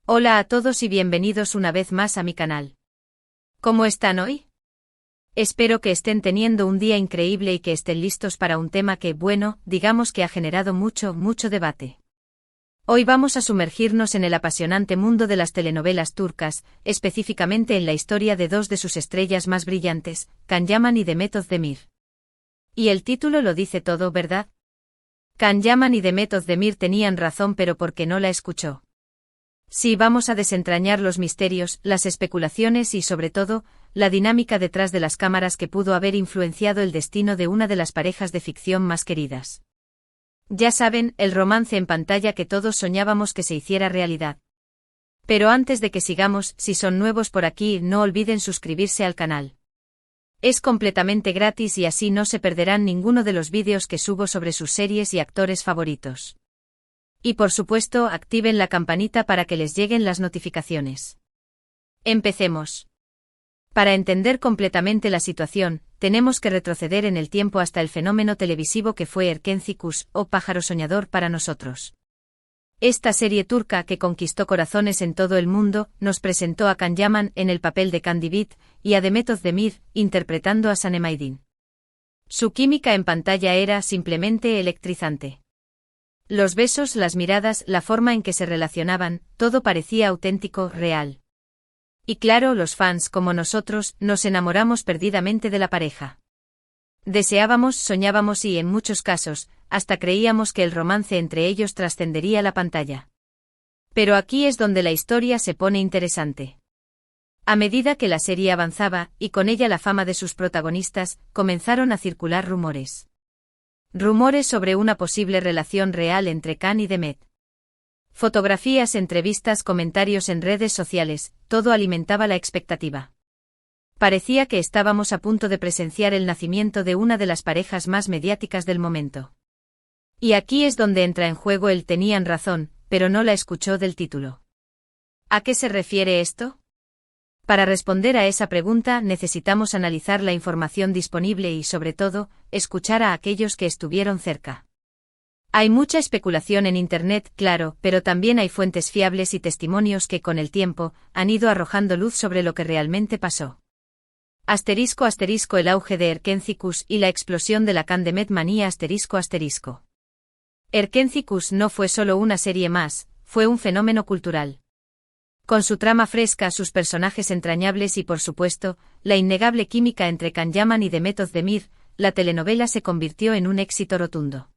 Hola a todos y bienvenidos una vez más a mi canal. ¿Cómo están hoy? Espero que estén teniendo un día increíble y que estén listos para un tema que, bueno, digamos que ha generado mucho debate. Hoy vamos a sumergirnos en el apasionante mundo de las telenovelas turcas, específicamente en la historia de dos de sus estrellas más brillantes, Can Yaman y Demet Özdemir. Y el título lo dice todo, ¿verdad? Can Yaman y Demet Özdemir tenían razón, pero ¿por qué no la escuchó? Sí, vamos a desentrañar los misterios, las especulaciones y, sobre todo, la dinámica detrás de las cámaras que pudo haber influenciado el destino de una de las parejas de ficción más queridas. Ya saben, el romance en pantalla que todos soñábamos que se hiciera realidad. Pero antes de que sigamos, si son nuevos por aquí, no olviden suscribirse al canal. Es completamente gratis y así no se perderán ninguno de los vídeos que subo sobre sus series y actores favoritos. Y por supuesto, activen la campanita para que les lleguen las notificaciones. Empecemos. Para entender completamente la situación, tenemos que retroceder en el tiempo hasta el fenómeno televisivo que fue Erkenci Kuş, o Pájaro Soñador para nosotros. Esta serie turca que conquistó corazones en todo el mundo, nos presentó a Can Yaman en el papel de Can Divit, y a Demet Özdemir, interpretando a Sanem Aydin. Su química en pantalla era simplemente electrizante. Los besos, las miradas, la forma en que se relacionaban, todo parecía auténtico, real. Y claro, los fans como nosotros, nos enamoramos perdidamente de la pareja. Deseábamos, soñábamos y, en muchos casos, hasta creíamos que el romance entre ellos trascendería la pantalla. Pero aquí es donde la historia se pone interesante. A medida que la serie avanzaba, y con ella la fama de sus protagonistas, comenzaron a circular rumores. Rumores sobre una posible relación real entre Can y Demet. Fotografías, entrevistas, comentarios en redes sociales, todo alimentaba la expectativa. Parecía que estábamos a punto de presenciar el nacimiento de una de las parejas más mediáticas del momento. Y aquí es donde entra en juego el tenían razón, pero no la escuchó del título. ¿A qué se refiere esto? Para responder a esa pregunta necesitamos analizar la información disponible y, sobre todo, escuchar a aquellos que estuvieron cerca. Hay mucha especulación en Internet, claro, pero también hay fuentes fiables y testimonios que, con el tiempo, han ido arrojando luz sobre lo que realmente pasó. *** El auge de Erkenci Kuş y la explosión de la Can Demet manía ***. Erkenci Kuş no fue solo una serie más, fue un fenómeno cultural. Con su trama fresca, sus personajes entrañables y, por supuesto, la innegable química entre Can Yaman y Demet Özdemir, la telenovela se convirtió en un éxito rotundo.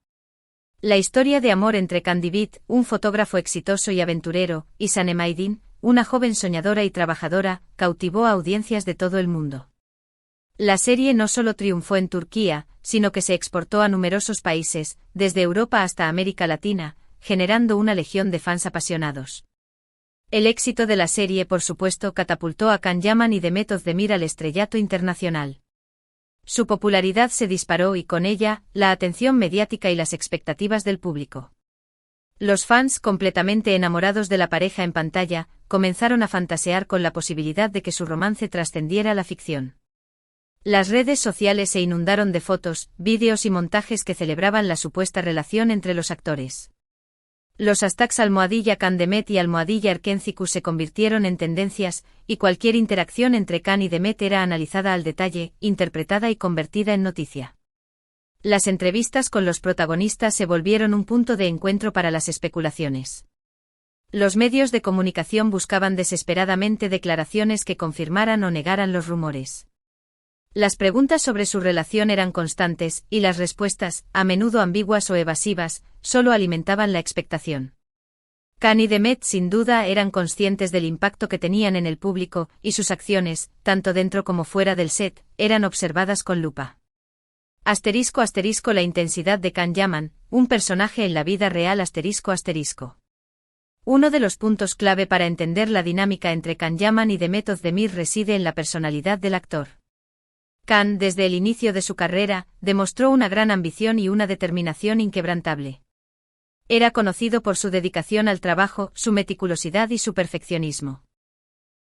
La historia de amor entre Can Divit, un fotógrafo exitoso y aventurero, y Sanem Aydin, una joven soñadora y trabajadora, cautivó a audiencias de todo el mundo. La serie no solo triunfó en Turquía, sino que se exportó a numerosos países, desde Europa hasta América Latina, generando una legión de fans apasionados. El éxito de la serie, por supuesto, catapultó a Can Yaman y Demet Özdemir al estrellato internacional. Su popularidad se disparó y, con ella, la atención mediática y las expectativas del público. Los fans, completamente enamorados de la pareja en pantalla, comenzaron a fantasear con la posibilidad de que su romance trascendiera la ficción. Las redes sociales se inundaron de fotos, vídeos y montajes que celebraban la supuesta relación entre los actores. Los hashtags #Can Demet y #Erkenci Kuş se convirtieron en tendencias, y cualquier interacción entre Can y Demet era analizada al detalle, interpretada y convertida en noticia. Las entrevistas con los protagonistas se volvieron un punto de encuentro para las especulaciones. Los medios de comunicación buscaban desesperadamente declaraciones que confirmaran o negaran los rumores. Las preguntas sobre su relación eran constantes, y las respuestas, a menudo ambiguas o evasivas, solo alimentaban la expectación. Can y Demet sin duda eran conscientes del impacto que tenían en el público, y sus acciones, tanto dentro como fuera del set, eran observadas con lupa. *** La intensidad de Can Yaman, un personaje en la vida real ***. Uno de los puntos clave para entender la dinámica entre Can Yaman y Demet Özdemir reside en la personalidad del actor. Can, desde el inicio de su carrera, demostró una gran ambición y una determinación inquebrantable. Era conocido por su dedicación al trabajo, su meticulosidad y su perfeccionismo.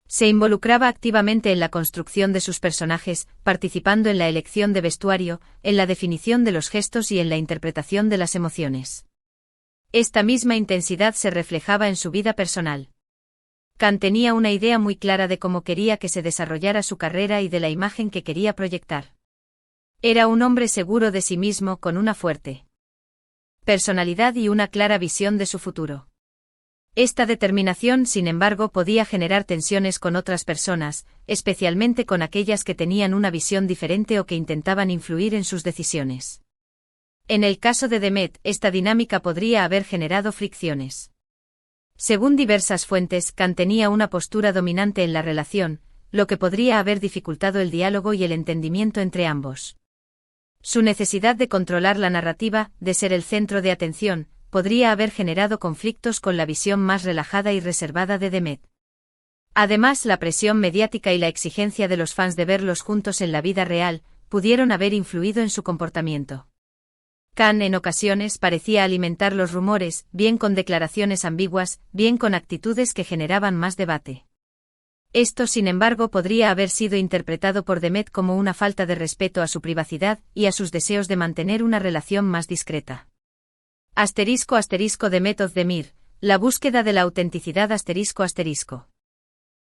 Se involucraba activamente en la construcción de sus personajes, participando en la elección de vestuario, en la definición de los gestos y en la interpretación de las emociones. Esta misma intensidad se reflejaba en su vida personal. Khan tenía una idea muy clara de cómo quería que se desarrollara su carrera y de la imagen que quería proyectar. Era un hombre seguro de sí mismo con una fuerte personalidad y una clara visión de su futuro. Esta determinación, sin embargo, podía generar tensiones con otras personas, especialmente con aquellas que tenían una visión diferente o que intentaban influir en sus decisiones. En el caso de Demet, esta dinámica podría haber generado fricciones. Según diversas fuentes, Khan tenía una postura dominante en la relación, lo que podría haber dificultado el diálogo y el entendimiento entre ambos. Su necesidad de controlar la narrativa, de ser el centro de atención, podría haber generado conflictos con la visión más relajada y reservada de Demet. Además, la presión mediática y la exigencia de los fans de verlos juntos en la vida real, pudieron haber influido en su comportamiento. Khan en ocasiones parecía alimentar los rumores, bien con declaraciones ambiguas, bien con actitudes que generaban más debate. Esto, sin embargo, podría haber sido interpretado por Demet como una falta de respeto a su privacidad y a sus deseos de mantener una relación más discreta. Demet Özdemir, la búsqueda de la autenticidad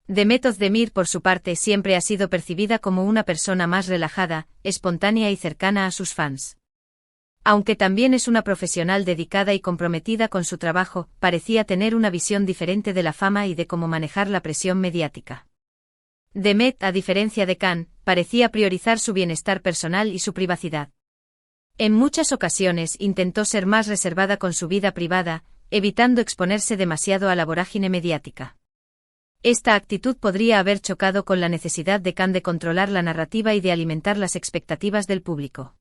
Demet Özdemir, por su parte, siempre ha sido percibida como una persona más relajada, espontánea y cercana a sus fans. Aunque también es una profesional dedicada y comprometida con su trabajo, parecía tener una visión diferente de la fama y de cómo manejar la presión mediática. Demet, a diferencia de Khan, parecía priorizar su bienestar personal y su privacidad. En muchas ocasiones intentó ser más reservada con su vida privada, evitando exponerse demasiado a la vorágine mediática. Esta actitud podría haber chocado con la necesidad de Khan de controlar la narrativa y de alimentar las expectativas del público.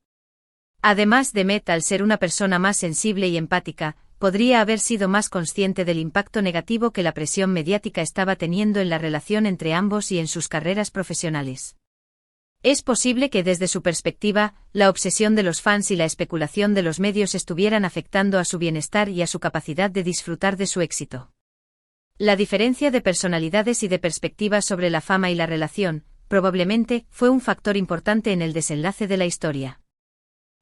Además, Demet, al ser una persona más sensible y empática, podría haber sido más consciente del impacto negativo que la presión mediática estaba teniendo en la relación entre ambos y en sus carreras profesionales. Es posible que desde su perspectiva, la obsesión de los fans y la especulación de los medios estuvieran afectando a su bienestar y a su capacidad de disfrutar de su éxito. La diferencia de personalidades y de perspectivas sobre la fama y la relación, probablemente, fue un factor importante en el desenlace de la historia.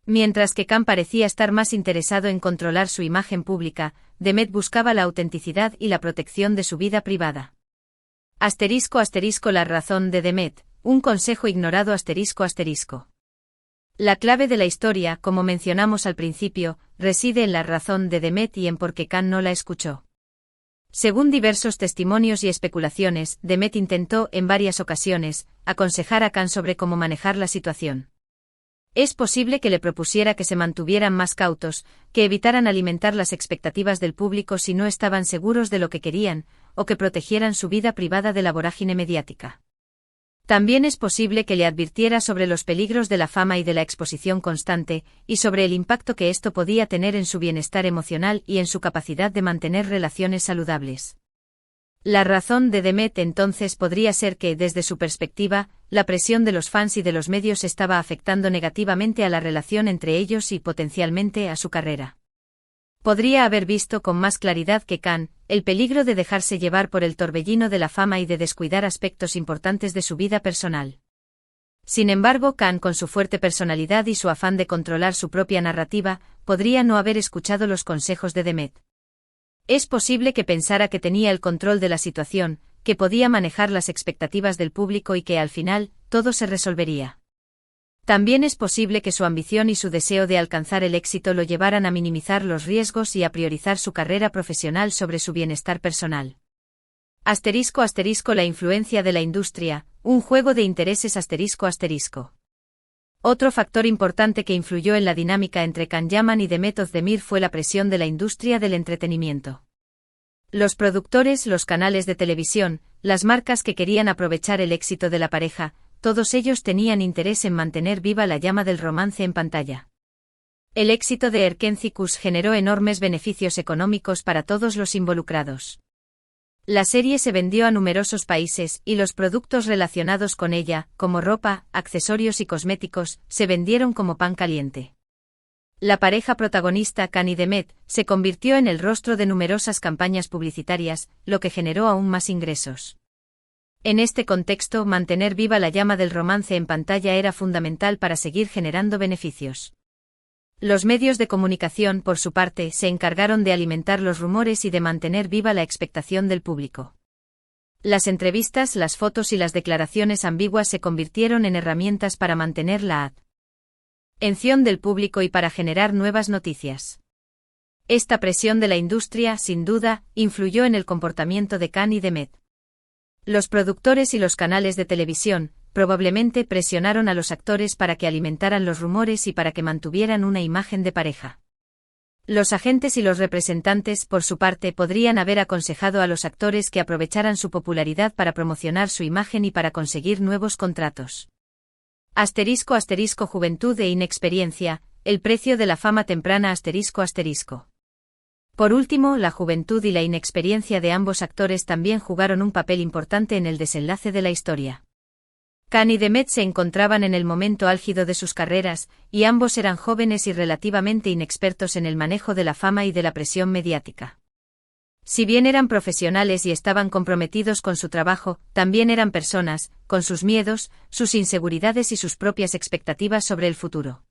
Mientras que Khan parecía estar más interesado en controlar su imagen pública, Demet buscaba la autenticidad y la protección de su vida privada. La razón de Demet, un consejo ignorado La clave de la historia, como mencionamos al principio, reside en la razón de Demet y en por qué Khan no la escuchó. Según diversos testimonios y especulaciones, Demet intentó, en varias ocasiones, aconsejar a Khan sobre cómo manejar la situación. Es posible que le propusiera que se mantuvieran más cautos, que evitaran alimentar las expectativas del público si no estaban seguros de lo que querían, o que protegieran su vida privada de la vorágine mediática. También es posible que le advirtiera sobre los peligros de la fama y de la exposición constante, y sobre el impacto que esto podía tener en su bienestar emocional y en su capacidad de mantener relaciones saludables. La razón de Demet entonces podría ser que, desde su perspectiva, la presión de los fans y de los medios estaba afectando negativamente a la relación entre ellos y potencialmente a su carrera. Podría haber visto con más claridad que Khan el peligro de dejarse llevar por el torbellino de la fama y de descuidar aspectos importantes de su vida personal. Sin embargo, Khan, con su fuerte personalidad y su afán de controlar su propia narrativa, podría no haber escuchado los consejos de Demet. Es posible que pensara que tenía el control de la situación, que podía manejar las expectativas del público y que al final, todo se resolvería. También es posible que su ambición y su deseo de alcanzar el éxito lo llevaran a minimizar los riesgos y a priorizar su carrera profesional sobre su bienestar personal. La influencia de la industria, un juego de intereses Otro factor importante que influyó en la dinámica entre Can Yaman y Demet Özdemir fue la presión de la industria del entretenimiento. Los productores, los canales de televisión, las marcas que querían aprovechar el éxito de la pareja, todos ellos tenían interés en mantener viva la llama del romance en pantalla. El éxito de Erkenci Kuş generó enormes beneficios económicos para todos los involucrados. La serie se vendió a numerosos países y los productos relacionados con ella, como ropa, accesorios y cosméticos, se vendieron como pan caliente. La pareja protagonista, Can y Demet, se convirtió en el rostro de numerosas campañas publicitarias, lo que generó aún más ingresos. En este contexto, mantener viva la llama del romance en pantalla era fundamental para seguir generando beneficios. Los medios de comunicación, por su parte, se encargaron de alimentar los rumores y de mantener viva la expectación del público. Las entrevistas, las fotos y las declaraciones ambiguas se convirtieron en herramientas para mantener la atención del público y para generar nuevas noticias. Esta presión de la industria, sin duda, influyó en el comportamiento de Khan y de Met. Los productores y los canales de televisión, probablemente presionaron a los actores para que alimentaran los rumores y para que mantuvieran una imagen de pareja. Los agentes y los representantes, por su parte, podrían haber aconsejado a los actores que aprovecharan su popularidad para promocionar su imagen y para conseguir nuevos contratos. *** Juventud e inexperiencia, el precio de la fama temprana ***. Por último, la juventud y la inexperiencia de ambos actores también jugaron un papel importante en el desenlace de la historia. Khan y de Met se encontraban en el momento álgido de sus carreras, y ambos eran jóvenes y relativamente inexpertos en el manejo de la fama y de la presión mediática. Si bien eran profesionales y estaban comprometidos con su trabajo, también eran personas, con sus miedos, sus inseguridades y sus propias expectativas sobre el futuro.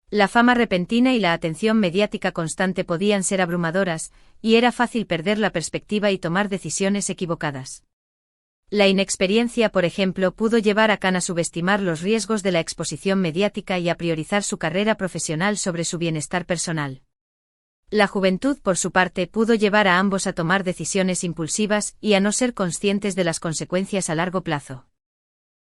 La fama repentina y la atención mediática constante podían ser abrumadoras, y era fácil perder la perspectiva y tomar decisiones equivocadas. La inexperiencia, por ejemplo, pudo llevar a Khan a subestimar los riesgos de la exposición mediática y a priorizar su carrera profesional sobre su bienestar personal. La juventud, por su parte, pudo llevar a ambos a tomar decisiones impulsivas y a no ser conscientes de las consecuencias a largo plazo.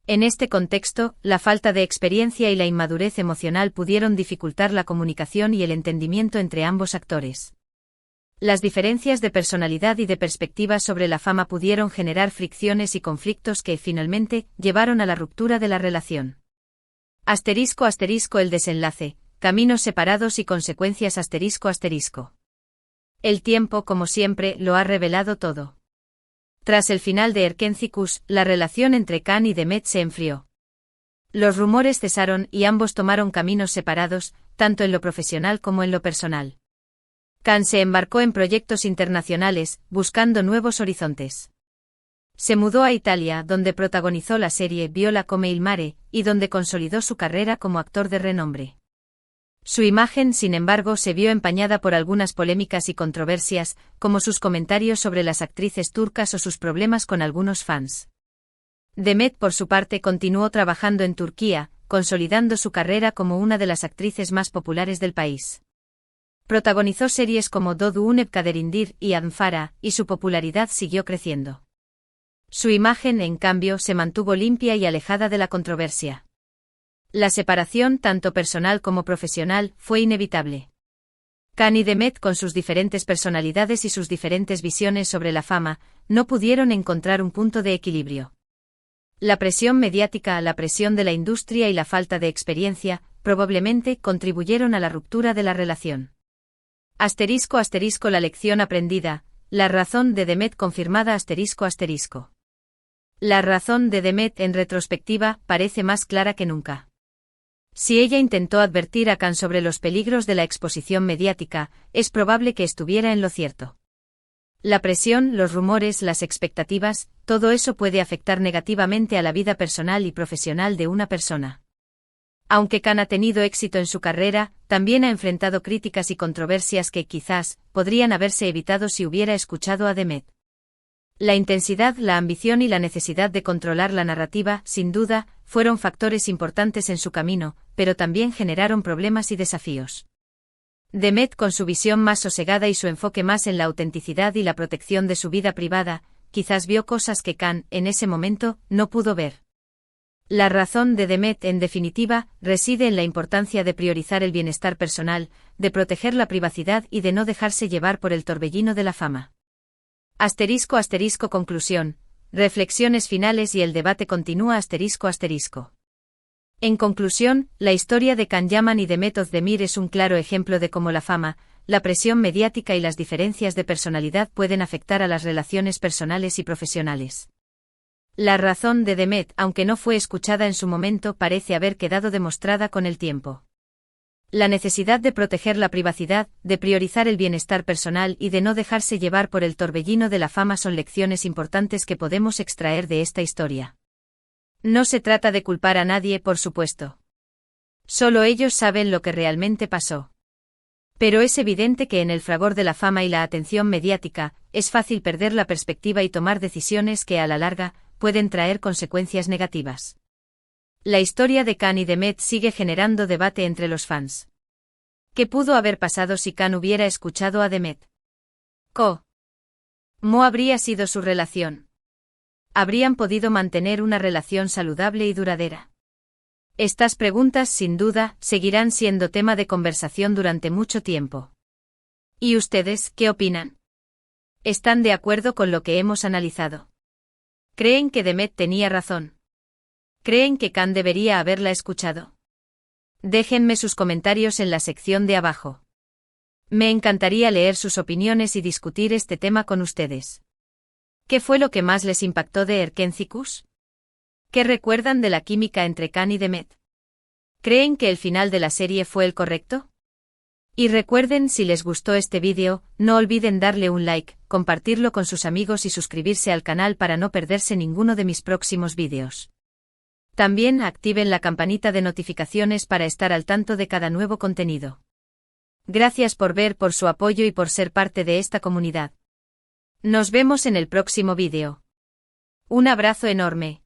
En este contexto, la falta de experiencia y la inmadurez emocional pudieron dificultar la comunicación y el entendimiento entre ambos actores. Las diferencias de personalidad y de perspectiva sobre la fama pudieron generar fricciones y conflictos que, finalmente, llevaron a la ruptura de la relación. *** El desenlace, caminos separados y consecuencias ***. El tiempo, como siempre, lo ha revelado todo. Tras el final de Erkenci-Kuş, la relación entre Khan y de Met se enfrió. Los rumores cesaron y ambos tomaron caminos separados, tanto en lo profesional como en lo personal. Khan se embarcó en proyectos internacionales, buscando nuevos horizontes. Se mudó a Italia, donde protagonizó la serie Viola come il mare, y donde consolidó su carrera como actor de renombre. Su imagen, sin embargo, se vio empañada por algunas polémicas y controversias, como sus comentarios sobre las actrices turcas o sus problemas con algunos fans. Demet, por su parte, continuó trabajando en Turquía, consolidando su carrera como una de las actrices más populares del país. Protagonizó series como Doğduğun Kaderindir y Anfara, y su popularidad siguió creciendo. Su imagen, en cambio, se mantuvo limpia y alejada de la controversia. La separación, tanto personal como profesional, fue inevitable. Khan y Demet, con sus diferentes personalidades y sus diferentes visiones sobre la fama, no pudieron encontrar un punto de equilibrio. La presión mediática, la presión de la industria y la falta de experiencia, probablemente, contribuyeron a la ruptura de la relación. *** La lección aprendida, la razón de Demet confirmada ***. La razón de Demet, en retrospectiva, parece más clara que nunca. Si ella intentó advertir a Khan sobre los peligros de la exposición mediática, es probable que estuviera en lo cierto. La presión, los rumores, las expectativas, todo eso puede afectar negativamente a la vida personal y profesional de una persona. Aunque Khan ha tenido éxito en su carrera, también ha enfrentado críticas y controversias que, quizás, podrían haberse evitado si hubiera escuchado a Demet. La intensidad, la ambición y la necesidad de controlar la narrativa, sin duda, fueron factores importantes en su camino, pero también generaron problemas y desafíos. Demet, con su visión más sosegada y su enfoque más en la autenticidad y la protección de su vida privada, quizás vio cosas que Khan, en ese momento, no pudo ver. La razón de Demet, en definitiva, reside en la importancia de priorizar el bienestar personal, de proteger la privacidad y de no dejarse llevar por el torbellino de la fama. *** Conclusión. Reflexiones finales y el debate continúa ***. En conclusión, la historia de Can Yaman y Demet Özdemir es un claro ejemplo de cómo la fama, la presión mediática y las diferencias de personalidad pueden afectar a las relaciones personales y profesionales. La razón de Demet, aunque no fue escuchada en su momento, parece haber quedado demostrada con el tiempo. La necesidad de proteger la privacidad, de priorizar el bienestar personal y de no dejarse llevar por el torbellino de la fama son lecciones importantes que podemos extraer de esta historia. No se trata de culpar a nadie, por supuesto. Solo ellos saben lo que realmente pasó. Pero es evidente que en el fragor de la fama y la atención mediática, es fácil perder la perspectiva y tomar decisiones que a la larga pueden traer consecuencias negativas. La historia de Khan y Demet sigue generando debate entre los fans. ¿Qué pudo haber pasado si Khan hubiera escuchado a Demet? ¿Cómo habría sido su relación? ¿Habrían podido mantener una relación saludable y duradera? Estas preguntas, sin duda, seguirán siendo tema de conversación durante mucho tiempo. ¿Y ustedes, qué opinan? ¿Están de acuerdo con lo que hemos analizado? ¿Creen que Demet tenía razón? ¿Creen que Khan debería haberla escuchado? Déjenme sus comentarios en la sección de abajo. Me encantaría leer sus opiniones y discutir este tema con ustedes. ¿Qué fue lo que más les impactó de Erkencikus? ¿Qué recuerdan de la química entre Khan y Demet? ¿Creen que el final de la serie fue el correcto? Y recuerden, si les gustó este vídeo, no olviden darle un like, compartirlo con sus amigos y suscribirse al canal para no perderse ninguno de mis próximos vídeos. También activen la campanita de notificaciones para estar al tanto de cada nuevo contenido. Gracias por ver, por su apoyo y por ser parte de esta comunidad. Nos vemos en el próximo vídeo. Un abrazo enorme.